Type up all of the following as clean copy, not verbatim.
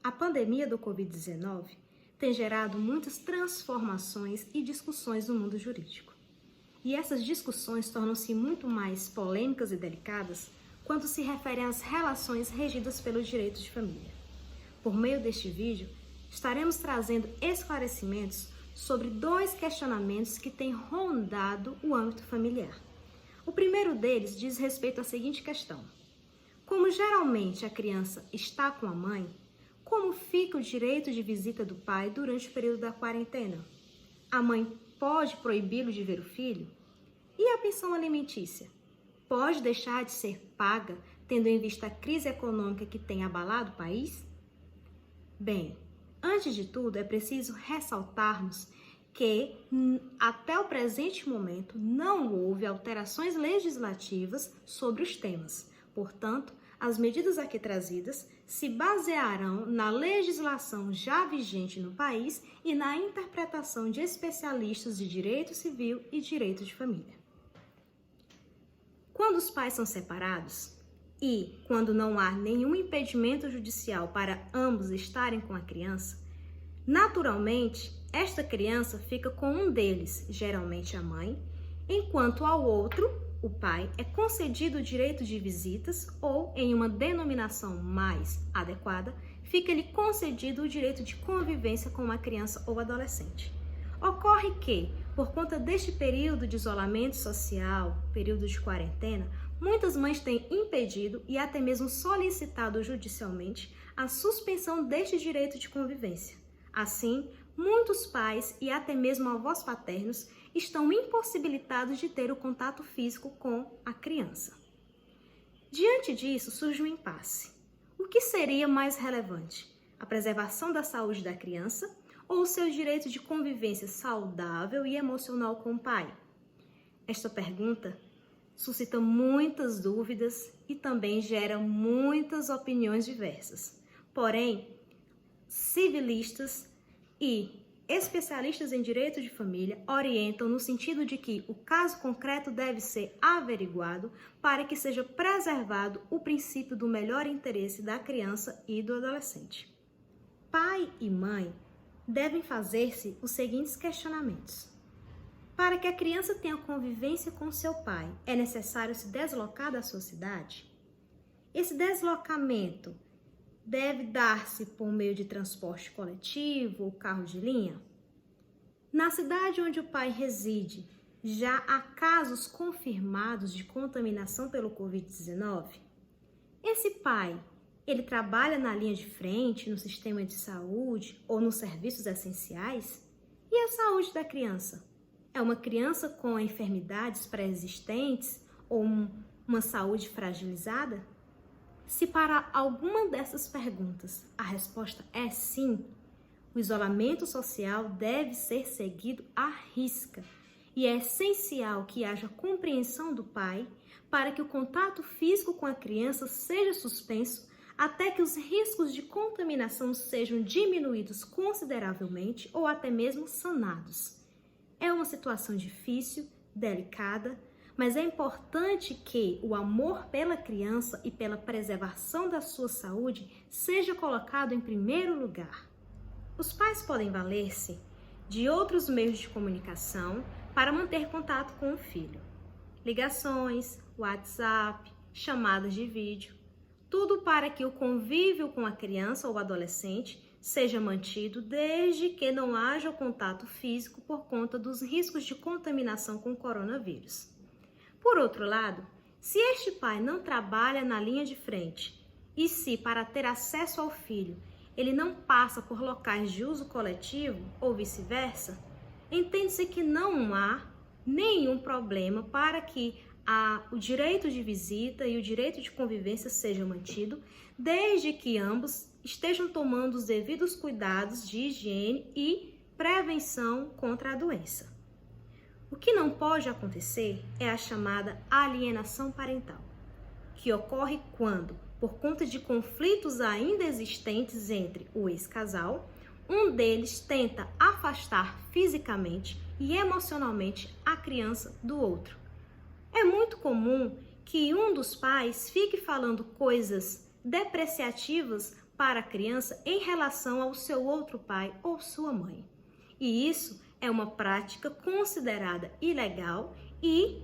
A pandemia do Covid-19 tem gerado muitas transformações e discussões no mundo jurídico. E essas discussões tornam-se muito mais polêmicas e delicadas quando se referem às relações regidas pelo direito de família. Por meio deste vídeo, estaremos trazendo esclarecimentos sobre dois questionamentos que têm rondado o âmbito familiar. O primeiro deles diz respeito à seguinte questão: como geralmente a criança está com a mãe, como fica o direito de visita do pai durante o período da quarentena? A mãe pode proibi-lo de ver o filho? E a pensão alimentícia? Pode deixar de ser paga, tendo em vista a crise econômica que tem abalado o país? Bem, antes de tudo, é preciso ressaltarmos que até o presente momento não houve alterações legislativas sobre os temas. Portanto, as medidas aqui trazidas se basearão na legislação já vigente no país e na interpretação de especialistas de direito civil e direito de família. Quando os pais são separados e quando não há nenhum impedimento judicial para ambos estarem com a criança, naturalmente, esta criança fica com um deles, geralmente a mãe, enquanto ao outro, o pai, é concedido o direito de visitas ou, em uma denominação mais adequada, fica-lhe concedido o direito de convivência com uma criança ou adolescente. Ocorre que, por conta deste período de isolamento social, período de quarentena, muitas mães têm impedido e até mesmo solicitado judicialmente a suspensão deste direito de convivência. Assim, muitos pais e até mesmo avós paternos estão impossibilitados de ter o contato físico com a criança. Diante disso, surge um impasse. O que seria mais relevante? A preservação da saúde da criança ou o seu direito de convivência saudável e emocional com o pai? Esta pergunta suscita muitas dúvidas e também gera muitas opiniões diversas. Porém, civilistas e especialistas em direito de família orientam no sentido de que o caso concreto deve ser averiguado para que seja preservado o princípio do melhor interesse da criança e do adolescente. Pai e mãe devem fazer-se os seguintes questionamentos. Para que a criança tenha convivência com seu pai, é necessário se deslocar da sua cidade? Esse deslocamento deve dar-se por meio de transporte coletivo ou carro de linha? Na cidade onde o pai reside, já há casos confirmados de contaminação pelo Covid-19? Esse pai, ele trabalha na linha de frente, no sistema de saúde ou nos serviços essenciais? E a saúde da criança? É uma criança com enfermidades pré-existentes ou uma saúde fragilizada? Se para alguma dessas perguntas a resposta é sim, o isolamento social deve ser seguido à risca e é essencial que haja compreensão do pai para que o contato físico com a criança seja suspenso até que os riscos de contaminação sejam diminuídos consideravelmente ou até mesmo sanados. É uma situação difícil, delicada, mas é importante que o amor pela criança e pela preservação da sua saúde seja colocado em primeiro lugar. Os pais podem valer-se de outros meios de comunicação para manter contato com o filho. Ligações, WhatsApp, chamadas de vídeo, tudo para que o convívio com a criança ou adolescente seja mantido desde que não haja o contato físico por conta dos riscos de contaminação com o coronavírus. Por outro lado, se este pai não trabalha na linha de frente e se, para ter acesso ao filho, ele não passa por locais de uso coletivo ou vice-versa, entende-se que não há nenhum problema para que o direito de visita e o direito de convivência sejam mantidos, desde que ambos estejam tomando os devidos cuidados de higiene e prevenção contra a doença. O que não pode acontecer é a chamada alienação parental, que ocorre quando, por conta de conflitos ainda existentes entre o ex-casal, um deles tenta afastar fisicamente e emocionalmente a criança do outro. É muito comum que um dos pais fique falando coisas depreciativas para a criança em relação ao seu outro pai ou sua mãe. E isso é uma prática considerada ilegal e,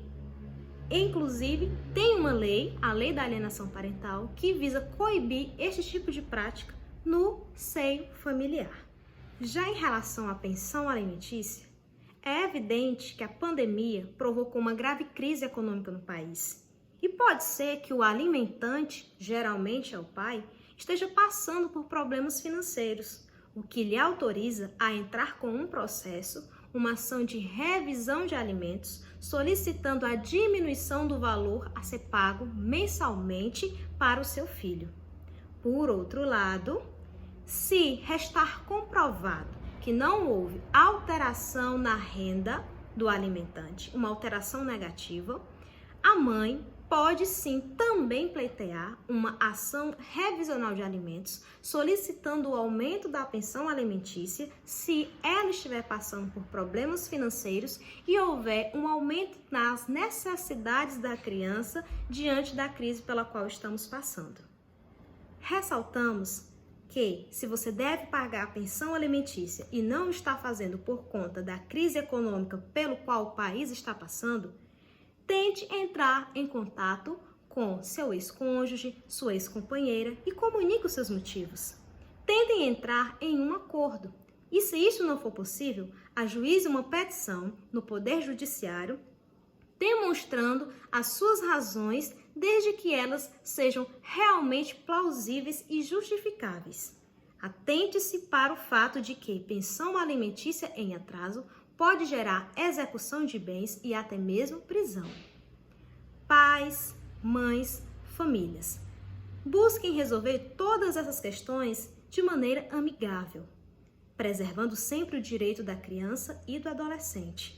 inclusive, tem uma lei, a Lei da Alienação Parental, que visa coibir este tipo de prática no seio familiar. Já em relação à pensão alimentícia, é evidente que a pandemia provocou uma grave crise econômica no país. E pode ser que o alimentante, geralmente é o pai, esteja passando por problemas financeiros, o que lhe autoriza a entrar com um processo, uma ação de revisão de alimentos, solicitando a diminuição do valor a ser pago mensalmente para o seu filho. Por outro lado, se restar comprovado que não houve alteração na renda do alimentante, uma alteração negativa, a mãe pode sim também pleitear uma ação revisional de alimentos, solicitando o aumento da pensão alimentícia se ela estiver passando por problemas financeiros e houver um aumento nas necessidades da criança diante da crise pela qual estamos passando. Ressaltamos que, se você deve pagar a pensão alimentícia e não está fazendo por conta da crise econômica pelo qual o país está passando, tente entrar em contato com seu ex-cônjuge, sua ex-companheira e comunique os seus motivos. Tentem entrar em um acordo. E se isso não for possível, ajuize uma petição no Poder Judiciário, demonstrando as suas razões, desde que elas sejam realmente plausíveis e justificáveis. Atente-se para o fato de que pensão alimentícia em atraso pode gerar execução de bens e até mesmo prisão. Pais, mães, famílias, busquem resolver todas essas questões de maneira amigável, preservando sempre o direito da criança e do adolescente.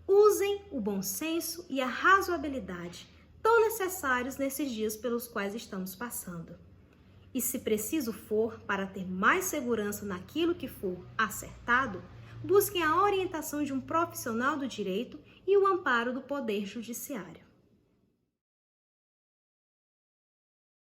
Usem o bom senso e a razoabilidade, tão necessários nesses dias pelos quais estamos passando. E se preciso for, para ter mais segurança naquilo que for acertado, busquem a orientação de um profissional do direito e o amparo do Poder Judiciário.